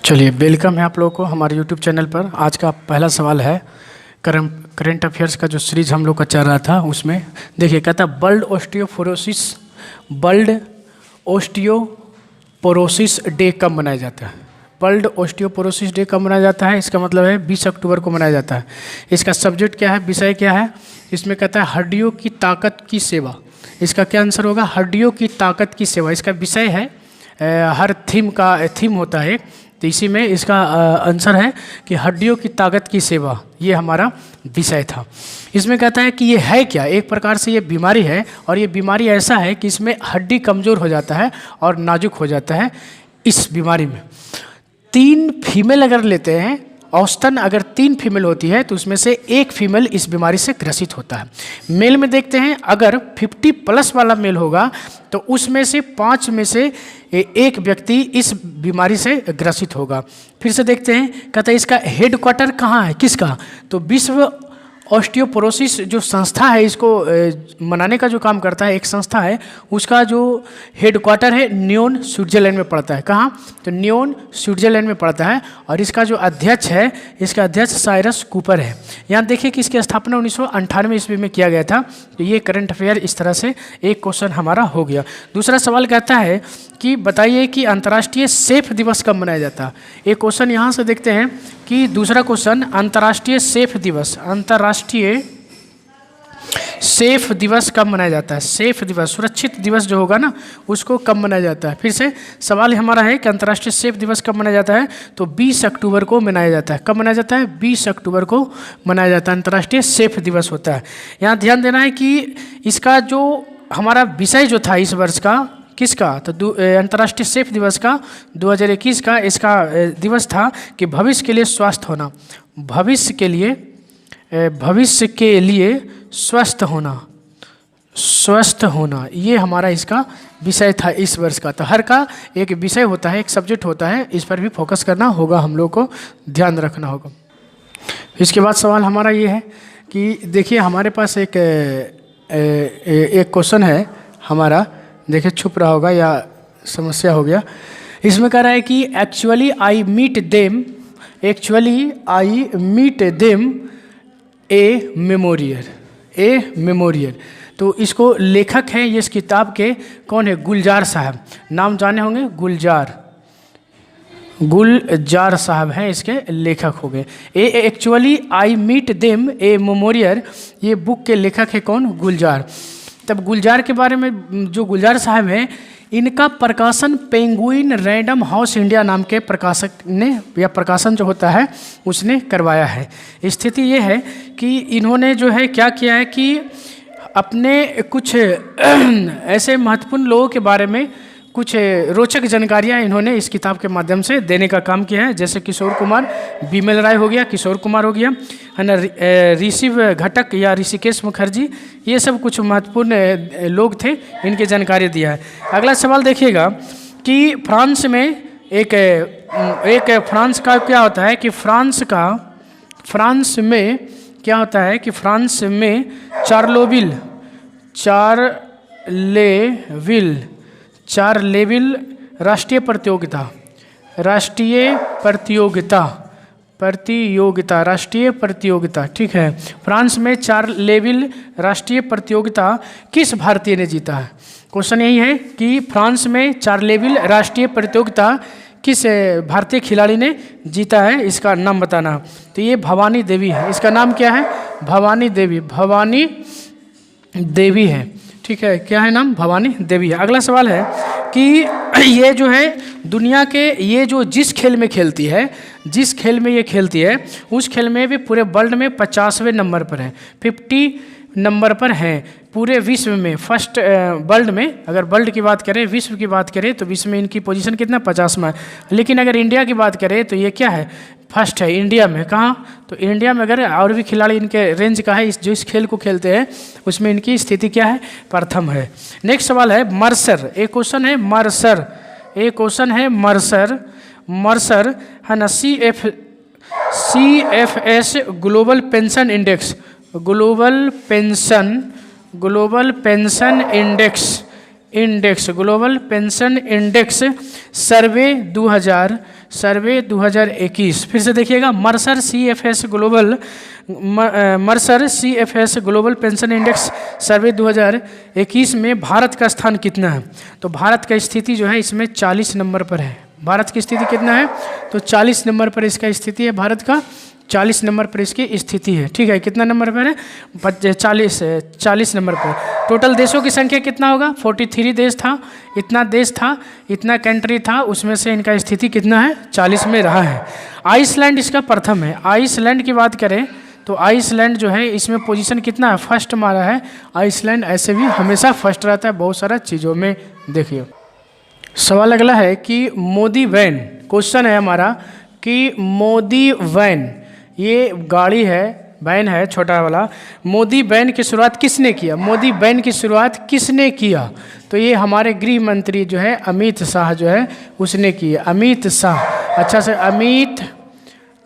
चलिए, वेलकम है आप लोगों को हमारे यूट्यूब चैनल पर। आज का पहला सवाल है करंट अफेयर्स का जो सीरीज हम लोग का चल रहा था उसमें देखिए, कहता है वर्ल्ड ओस्टियोपोरोसिस डे कब मनाया जाता है। वर्ल्ड ओस्टियोपोरोसिस डे कब मनाया जाता है, इसका मतलब है 20 अक्टूबर को मनाया जाता है। इसका सब्जेक्ट क्या है, विषय क्या है, इसमें कहता है हड्डियों की ताकत की सेवा। इसका क्या आंसर होगा, हड्डियों की ताकत की सेवा। इसका विषय है, हर थीम होता है, तो इसी में इसका आंसर है कि हड्डियों की ताकत की सेवा, ये हमारा विषय था। इसमें कहता है कि ये है क्या, एक प्रकार से ये बीमारी है, और ये बीमारी ऐसा है कि इसमें हड्डी कमज़ोर हो जाता है और नाजुक हो जाता है। इस बीमारी में 3 फीमेल अगर लेते हैं, औसतन अगर 3 फीमेल होती है तो उसमें से 1 फीमेल इस बीमारी से ग्रसित होता है। मेल में देखते हैं, अगर 50+ वाला मेल होगा तो उसमें से 5 में से 1 व्यक्ति इस बीमारी से ग्रसित होगा। फिर से देखते हैं, कहता है इसका हेडक्वार्टर कहाँ है, किसका, तो विश्व ऑस्टियोपोरोसिस जो संस्था है, इसको मनाने का जो काम करता है, एक संस्था है, उसका जो हेडक्वार्टर है न्योन स्विट्जरलैंड में पड़ता है। कहाँ, तो न्योन स्विट्जरलैंड में पड़ता है। और इसका जो अध्यक्ष है, इसका अध्यक्ष साइरस कूपर है। यहाँ देखिए कि इसकी स्थापना 1998 ईस्वी में किया गया था। तो ये करंट अफेयर इस तरह से एक क्वेश्चन हमारा हो गया। दूसरा सवाल कहता है कि बताइए कि अंतर्राष्ट्रीय सेफ दिवस कब मनाया जाता है। एक क्वेश्चन यहाँ से देखते हैं कि दूसरा क्वेश्चन, अंतर्राष्ट्रीय सेफ दिवस कब मनाया जाता है। सेफ दिवस, सुरक्षित दिवस जो होगा ना, उसको कब मनाया जाता है। फिर से सवाल हमारा है कि अंतर्राष्ट्रीय सेफ दिवस कब मनाया जाता है, तो 20 अक्टूबर को मनाया जाता है। कब मनाया जाता है, 20 अक्टूबर को मनाया जाता है, अंतर्राष्ट्रीय सेफ दिवस होता है। यहाँ ध्यान देना है कि इसका जो हमारा विषय जो था इस वर्ष का, किसका, तो अंतर्राष्ट्रीय सेफ दिवस का 2021 का इसका दिवस था कि भविष्य के लिए स्वस्थ होना, भविष्य के लिए स्वस्थ होना, ये हमारा इसका विषय था इस वर्ष का। तो हर का एक विषय होता है, एक सब्जेक्ट होता है, इस पर भी फोकस करना होगा, हम लोग को ध्यान रखना होगा। इसके बाद सवाल हमारा ये है कि देखिए, हमारे पास एक क्वेश्चन है हमारा, देखिए छुप रहा होगा या समस्या हो गया। इसमें कह रहा है कि actually I meet them a memorial. तो इसको लेखक हैं ये इस किताब के, कौन है, गुलजार साहब, नाम जाने होंगे, गुलजार साहब हैं इसके लेखक हो गए। Actually I meet them a memorial, ये बुक के लेखक है कौन, गुलजार। तब गुलजार के बारे में, जो गुलजार साहब हैं, इनका प्रकाशन पेंगुइन रैंडम हाउस इंडिया नाम के प्रकाशक ने, या प्रकाशन जो होता है उसने करवाया है। स्थिति ये है कि इन्होंने जो है क्या किया है कि अपने कुछ ऐसे महत्वपूर्ण लोगों के बारे में कुछ रोचक जानकारियां इन्होंने इस किताब के माध्यम से देने का काम किया है। जैसे किशोर कुमार, बीमल राय हो गया, किशोर कुमार हो गया, है ना, ऋषिव घटक या ऋषिकेश मुखर्जी, ये सब कुछ महत्वपूर्ण लोग थे, इनकी जानकारी दिया है। अगला सवाल देखिएगा कि फ्रांस में एक फ्रांस का क्या होता है कि फ्रांस में क्या होता है कि फ्रांस में चारलेविल राष्ट्रीय प्रतियोगिता, ठीक है। फ्रांस में 4 राष्ट्रीय प्रतियोगिता किस भारतीय ने जीता है। क्वेश्चन यही है कि फ्रांस में 4 राष्ट्रीय प्रतियोगिता किस भारतीय खिलाड़ी ने जीता है, इसका नाम बताना। तो ये भवानी देवी है, इसका नाम क्या है, भवानी देवी है, ठीक है। क्या है नाम, भवानी देवी है। अगला सवाल है कि ये जो है दुनिया के, ये जो जिस खेल में ये खेलती है, उस खेल में भी पूरे वर्ल्ड में 50वें नंबर पर है, 50 नंबर पर है पूरे विश्व में। फर्स्ट वर्ल्ड में, अगर वर्ल्ड की बात करें, विश्व की बात करें, तो विश्व में इनकी पोजीशन कितना, 50वां है। लेकिन अगर इंडिया की बात करें तो ये क्या है, फर्स्ट है इंडिया में। कहाँ, तो इंडिया में अगर और भी खिलाड़ी इनके रेंज का है, जो इस खेल को खेलते हैं, उसमें इनकी स्थिति क्या है, प्रथम है। नेक्स्ट सवाल है मर्सर, एक क्वेश्चन है मर्सर, है ना, CFS global pension index index, global pension index survey 2021। फिर से देखिएगा, Mercer CFS global pension index survey 2021 में भारत का स्थान कितना है? तो भारत का स्थिति जो है इसमें 40 नंबर पर है। भारत की स्थिति कितना है? तो 40 नंबर पर इसका स्थिति है, भारत का 40 नंबर पर इसकी स्थिति है। ठीक है, कितना नंबर पर है? 40 नंबर पर। टोटल देशों की संख्या कितना होगा? 43 देश था, इतना कंट्री था, उसमें से इनका स्थिति कितना है? 40 में रहा है। आइसलैंड इसका प्रथम है। आइसलैंड की बात करें तो आइसलैंड जो है इसमें पोजीशन कितना है? फर्स्ट मारा है। आइसलैंड ऐसे भी हमेशा फर्स्ट रहता है बहुत सारा चीज़ों में। देखिए सवाल अगला है कि मोदी वैन, क्वेश्चन है हमारा कि मोदी वैन, ये गाड़ी है, वैन है छोटा वाला, मोदी वैन की शुरुआत किसने किया? मोदी वैन की शुरुआत किसने किया? तो ये हमारे गृह मंत्री जो है अमित शाह जो है उसने किया। अमित शाह, अच्छा से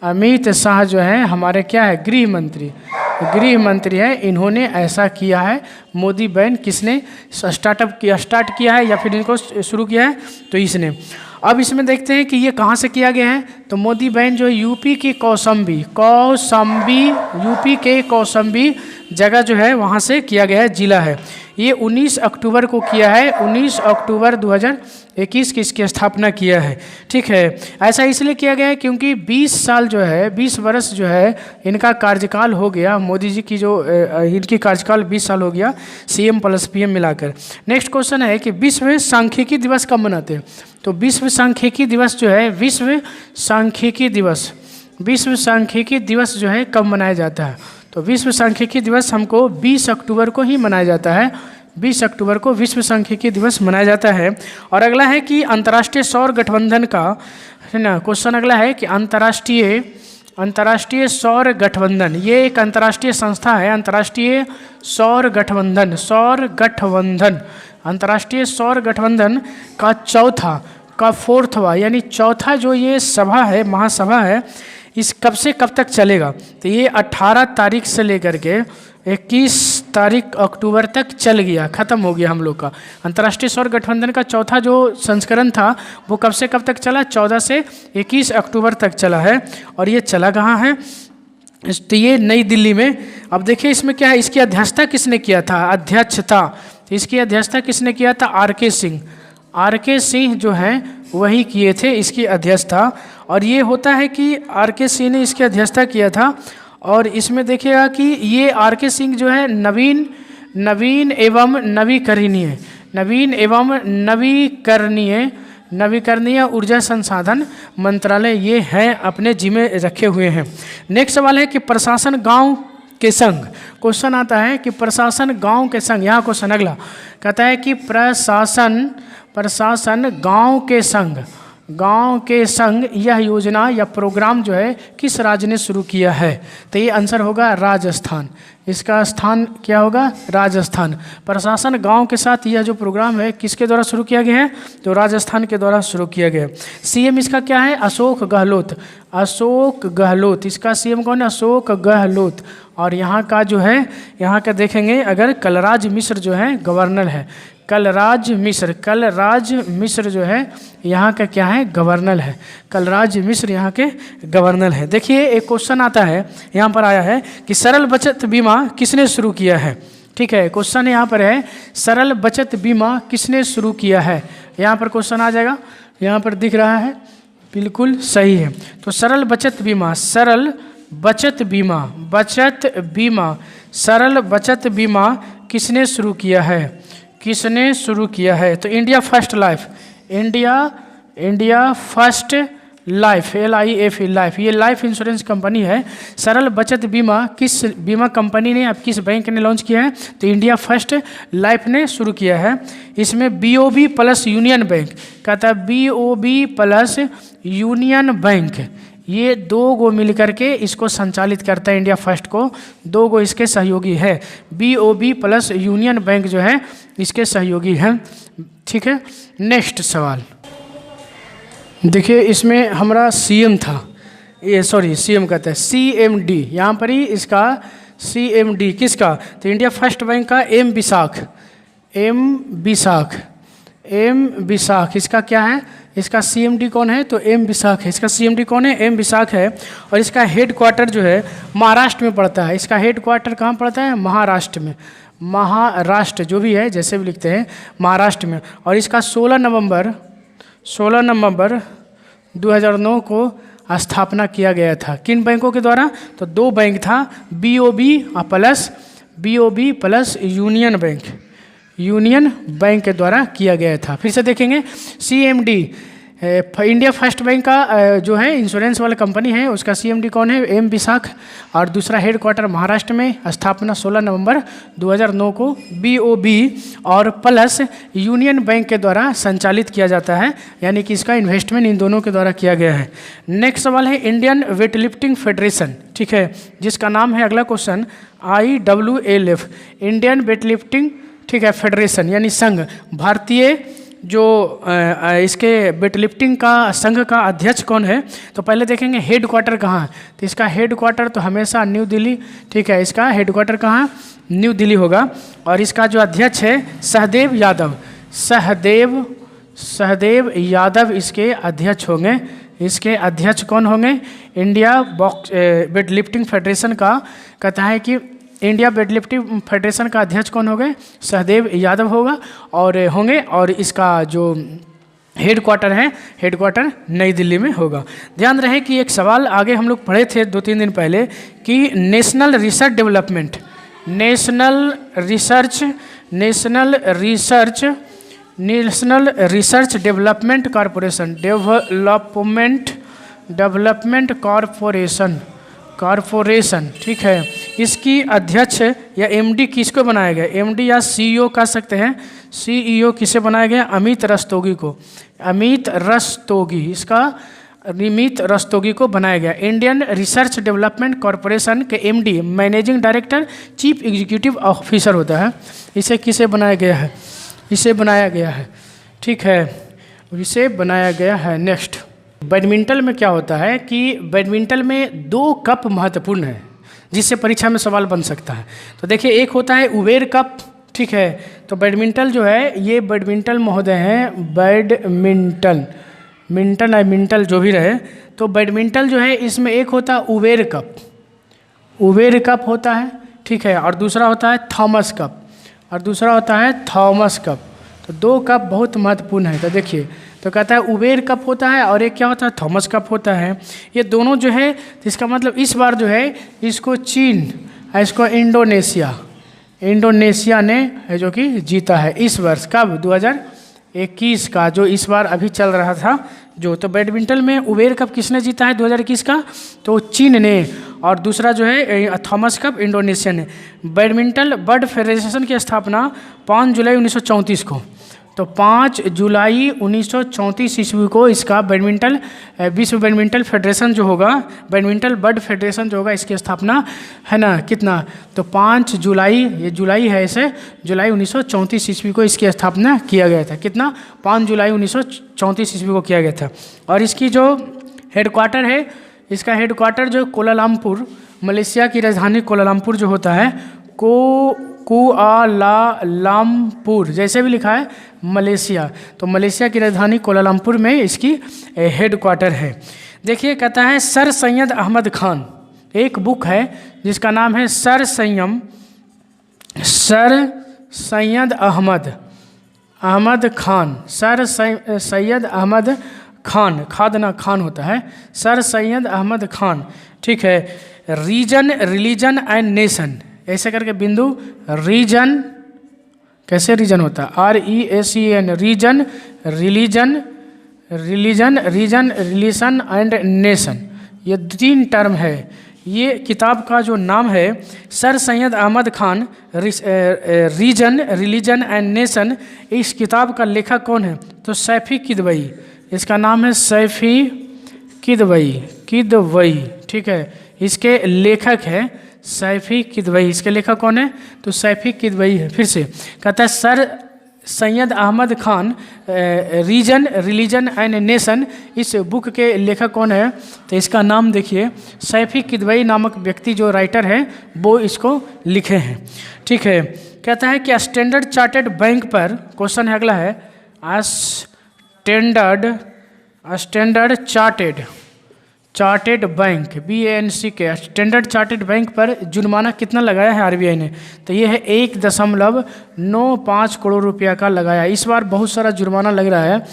अमित शाह जो है हमारे क्या है? गृह मंत्री है, इन्होंने ऐसा किया है। मोदी वैन किसने स्टार्ट किया है या फिर इनको शुरू किया है? तो इसने। अब इसमें देखते हैं कि ये कहाँ से किया गया है। तो मोदी वैन जो है यूपी के कौशाम्बी जगह जो है वहाँ से किया गया है, जिला है। ये 19 अक्टूबर को किया है, 19 अक्टूबर 2021 की इसकी स्थापना किया है। ठीक है, ऐसा इसलिए किया गया है क्योंकि 20 वर्ष जो है इनका कार्यकाल हो गया। मोदी जी की जो इनकी कार्यकाल 20 साल हो गया, CM प्लस PM मिलाकर। नेक्स्ट क्वेश्चन है कि विश्व सांख्यिकी दिवस कब मनाते हैं? तो विश्व सांख्यिकी दिवस जो है विश्व सांख्यिकी दिवस जो है कब मनाया जाता है? तो विश्व सांख्यिकी दिवस हमको 20 अक्टूबर को ही मनाया जाता है। 20 अक्टूबर को विश्व सांख्यिकी दिवस मनाया जाता है। और अगला है कि अंतर्राष्ट्रीय सौर गठबंधन का, है ना, क्वेश्चन अगला है कि अंतर्राष्ट्रीय सौर गठबंधन, ये एक अंतर्राष्ट्रीय संस्था है। अंतर्राष्ट्रीय सौर गठबंधन अंतर्राष्ट्रीय सौर गठबंधन का फोर्थवा यानी चौथा जो ये सभा है, महासभा है, इस कब से कब तक चलेगा? तो ये 18 तारीख से लेकर के 21 तारीख अक्टूबर तक चल गया, ख़त्म हो गया हम लोग का। अंतर्राष्ट्रीय सौर गठबंधन का चौथा जो संस्करण था वो कब से कब तक चला? 14 से 21 अक्टूबर तक चला है। और ये चला कहाँ है? तो ये नई दिल्ली में। अब देखिए इसमें क्या है, इसकी अध्यक्षता किसने किया था? इसकी अध्यक्षता किसने किया था? आर के सिंह जो हैं वही किए थे इसकी अध्यक्षता। और ये होता है कि आर.के. सिंह ने इसकी अध्यक्षता किया था। और इसमें देखिएगा कि ये आर.के. सिंह जो है नवीन एवं नवीकरणीय ऊर्जा संसाधन मंत्रालय ये हैं अपने जिम्मे रखे हुए हैं। नेक्स्ट सवाल है कि प्रशासन गांव के संग, क्वेश्चन आता है कि प्रशासन गांव के संग, यहाँ क्वेश्चन अगला कहता है कि प्रशासन गांव के संग यह योजना या प्रोग्राम जो है किस राज्य ने शुरू किया है? तो ये आंसर होगा राजस्थान। इसका स्थान क्या होगा? राजस्थान। प्रशासन गांव के साथ यह जो प्रोग्राम है किसके द्वारा शुरू किया गया है? तो राजस्थान के द्वारा शुरू किया गया। CM इसका क्या है? अशोक गहलोत। इसका CM कौन है? अशोक गहलोत। और यहाँ का जो है, यहाँ का देखेंगे अगर कलराज मिश्र जो है गवर्नर है। कलराज मिश्र जो है यहाँ का क्या है? गवर्नर है। कलराज मिश्र यहाँ के गवर्नर है। देखिए एक क्वेश्चन आता है, यहाँ पर आया है कि सरल बचत बीमा किसने शुरू किया है? ठीक है, क्वेश्चन यहाँ पर है सरल बचत बीमा किसने शुरू किया है? यहाँ पर क्वेश्चन आ जाएगा, यहाँ पर दिख रहा है, बिल्कुल सही है। तो सरल बचत बीमा किसने शुरू किया है? तो इंडिया फर्स्ट लाइफ LIF ये लाइफ इंश्योरेंस कंपनी है। सरल बचत बीमा किस बीमा कंपनी ने, अब किस बैंक ने लॉन्च किया है? तो इंडिया फर्स्ट लाइफ ने शुरू किया है। इसमें BOB प्लस यूनियन बैंक, कहता है BOB प्लस यूनियन बैंक, ये दो गो मिलकर के इसको संचालित करता है। इंडिया फर्स्ट को दो गो इसके सहयोगी है। BOB प्लस यूनियन बैंक जो है इसके सहयोगी हैं। ठीक है, नेक्स्ट सवाल देखिए, इसमें हमारा CM था, CM कहते हैं CMD, यहाँ पर ही इसका CMD किसका? तो इंडिया फर्स्ट बैंक का M विशाख एम विशाख, इसका क्या है, इसका सीएमडी कौन है, तो एम विशाख है। इसका सीएमडी कौन है, एम विशाख है। और इसका हेड क्वार्टर जो है महाराष्ट्र में पड़ता है। इसका हेड क्वार्टर कहाँ पड़ता है, महाराष्ट्र में। महाराष्ट्र जो भी है, जैसे भी लिखते हैं, महाराष्ट्र में। और इसका 16 नवंबर 2009 को स्थापना किया गया था। किन बैंकों के द्वारा, तो 2 बैंक था, बीओबी प्लस यूनियन बैंक के द्वारा किया गया था। फिर से देखेंगे, सीएमडी इंडिया फर्स्ट बैंक का जो है इंश्योरेंस वाला कंपनी है, उसका सीएमडी कौन है, एम विशाख। और दूसरा हेड क्वार्टर महाराष्ट्र में, स्थापना 16 नवंबर 2009 को बीओबी और प्लस यूनियन बैंक के द्वारा संचालित किया जाता है, यानी कि इसका इन्वेस्टमेंट इन दोनों के द्वारा किया गया है। नेक्स्ट सवाल है इंडियन वेट लिफ्टिंग फेडरेशन, ठीक है, जिसका नाम है, अगला question, IWLF, Indian weight lifting, ठीक है, फेडरेशन यानी संघ। भारतीय जो इसके वेट लिफ्टिंग का संघ का अध्यक्ष कौन है, तो पहले देखेंगे हेड क्वार्टर कहाँ है। तो इसका हेड क्वार्टर तो हमेशा न्यू दिल्ली, ठीक है, इसका हेड क्वार्टर कहाँ, न्यू दिल्ली होगा। और इसका जो अध्यक्ष है सहदेव यादव इसके अध्यक्ष होंगे। इसके अध्यक्ष कौन होंगे, इंडिया वेट लिफ्टिंग फेडरेशन का कहता है कि इंडिया वेट लिफ्टिंग फेडरेशन का अध्यक्ष कौन हो गए, सहदेव यादव होगा और इसका जो हेड क्वार्टर है, हेड क्वार्टर नई दिल्ली में होगा। ध्यान रहे कि एक सवाल आगे हम लोग पढ़े थे 2-3 दिन पहले कि नेशनल रिसर्च डेवलपमेंट कॉरपोरेशन, ठीक है, इसकी अध्यक्ष या एमडी किसको बनाया गया, एमडी या सीईओ कह सकते हैं। सीईओ किसे बनाया गया, अमित रस्तोगी को बनाया गया। इंडियन रिसर्च डेवलपमेंट कॉरपोरेशन के MD managing director chief executive officer होता है। इसे किसे बनाया गया है, इसे बनाया गया है, ठीक है, इसे बनाया गया है। नेक्स्ट, बैडमिंटन में क्या होता है कि बैडमिंटन में 2 कप महत्वपूर्ण है जिससे परीक्षा में सवाल बन सकता है। तो देखिए, एक होता है उबेर कप, ठीक है, तो बैडमिंटन जो है ये बैडमिंटन महोदय हैं, मिंटल जो भी रहे, तो बैडमिंटन जो है इसमें एक होता है उबेर कप होता है, ठीक है, और दूसरा होता है थॉमस कप, तो 2 कप बहुत महत्वपूर्ण है। तो देखिए, तो कहता है उबेर कप होता है और एक क्या होता है, थॉमस कप होता है। ये दोनों जो है, इसका मतलब इस बार जो है इसको चीन, इसको इंडोनेशिया ने जो कि जीता है इस वर्ष। कब, 2021 का, जो इस बार अभी चल रहा था जो। तो बैडमिंटन में उबेर कप किसने जीता है 2021 का, तो चीन ने, और दूसरा जो है थॉमस कप इंडोनेशिया ने। बैडमिंटन वर्ल्ड फेडरेशन की स्थापना 5 जुलाई 1934 को, तो 5 जुलाई 1934 ईस्वी को इसका विश्व बैडमिंटन फेडरेशन जो होगा, बैडमिंटन वर्ल्ड फेडरेशन जो होगा, इसकी स्थापना है ना, कितना, तो 5 जुलाई, ये जुलाई है, इसे जुलाई 1934 ईस्वी को इसकी स्थापना किया गया था। कितना, 5 जुलाई 1934 ईस्वी को किया गया था। और इसकी जो हेड क्वार्टर है, इसका हेड क्वार्टर जो कोलालमपुर, मलेशिया की राजधानी कोलालमपुर जो होता है, कुआलालमपुर जैसे भी लिखा है मलेशिया, तो मलेशिया की राजधानी कोलालमपुर में इसकी हेड क्वार्टर है। देखिए, कहता है सर सैयद अहमद खान, एक बुक है जिसका नाम है सर सैयद अहमद खान, सर सैयद अहमद खान, खान होता है, सर सैयद अहमद खान, ठीक है, रीजन रिलीजन एंड नेशन, ऐसे करके बिंदु, रीजन, कैसे रीजन होता है, REACN, reason religion and nation, ये 3 टर्म है। ये किताब का जो नाम है Sir Syed Ahmad Khan, reason religion and nation. इस किताब का लेखक कौन है, तो सैफी किदवई, इसका नाम है सैफी किदवई, ठीक है, इसके लेखक है सैफी किदवई। इसके लेखक कौन है, तो सैफी किदवई है। फिर से कहता है Sir Syed Ahmad Khan, reason religion and nation, इस बुक के लेखक कौन है, तो इसका नाम देखिए सैफी किदवई नामक व्यक्ति जो राइटर है वो इसको लिखे हैं, ठीक है। कहता है कि स्टैंडर्ड चार्टर्ड बैंक पर, क्वेश्चन है अगला है, स्टैंडर्ड चार्टेड बैंक BANC के स्टैंडर्ड चार्टेड बैंक पर जुर्माना कितना लगाया है RBI ने? तो ये है 1.95 करोड़ रुपया का लगाया। इस बार बहुत सारा जुर्माना लग रहा है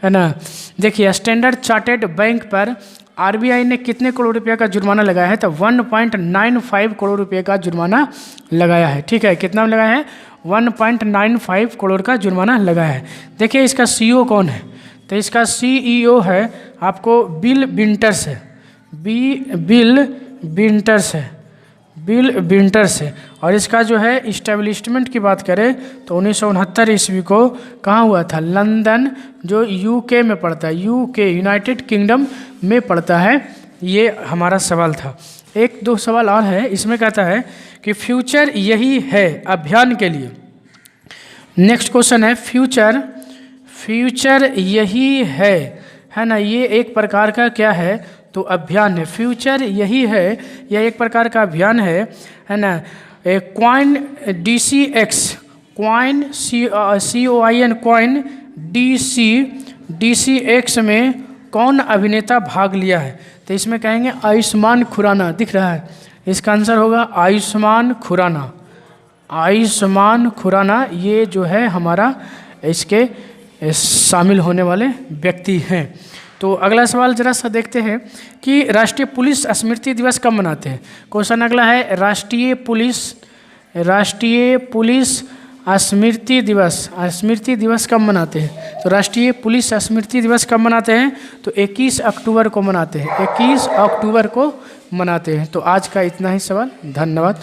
ना। देखिए स्टैंडर्ड चार्टेड बैंक पर RBI ने कितने करोड़ रुपया का जुर्माना लगाया है? तो 1.95 करोड़ रुपये का जुर्माना लगाया है। ठीक है, कितना लगाया है? 1.95 करोड़ का जुर्माना लगाया है। देखिए इसका CEO कौन है? तो इसका CEO है आपको बिल विंटर्स है। और इसका जो है इस्टेब्लिशमेंट की बात करें तो 1969 ईस्वी को कहाँ हुआ था? लंदन, जो UK में पड़ता है, UK यूनाइटेड किंगडम में पड़ता है। ये हमारा सवाल था। एक दो सवाल और है, इसमें कहता है कि फ्यूचर यही है अभियान के लिए। नेक्स्ट क्वेश्चन है फ्यूचर यही है ना। ये एक प्रकार का क्या है? तो अभियान है। फ्यूचर यही है, यह एक प्रकार का अभियान है ना। Coin DCX, coin COIN, coin DCX में कौन अभिनेता भाग लिया है? तो इसमें कहेंगे आयुष्मान खुराना। दिख रहा है, इसका आंसर होगा आयुष्मान खुराना। ये जो है हमारा इसके शामिल होने वाले व्यक्ति हैं। तो अगला सवाल जरा सा देखते हैं कि राष्ट्रीय पुलिस स्मृति दिवस कब मनाते हैं? क्वेश्चन अगला है राष्ट्रीय पुलिस स्मृति दिवस कब मनाते हैं? तो राष्ट्रीय पुलिस स्मृति दिवस कब मनाते हैं? तो 21 अक्टूबर को मनाते हैं। 21 अक्टूबर को मनाते हैं। तो आज का इतना ही सवाल। धन्यवाद।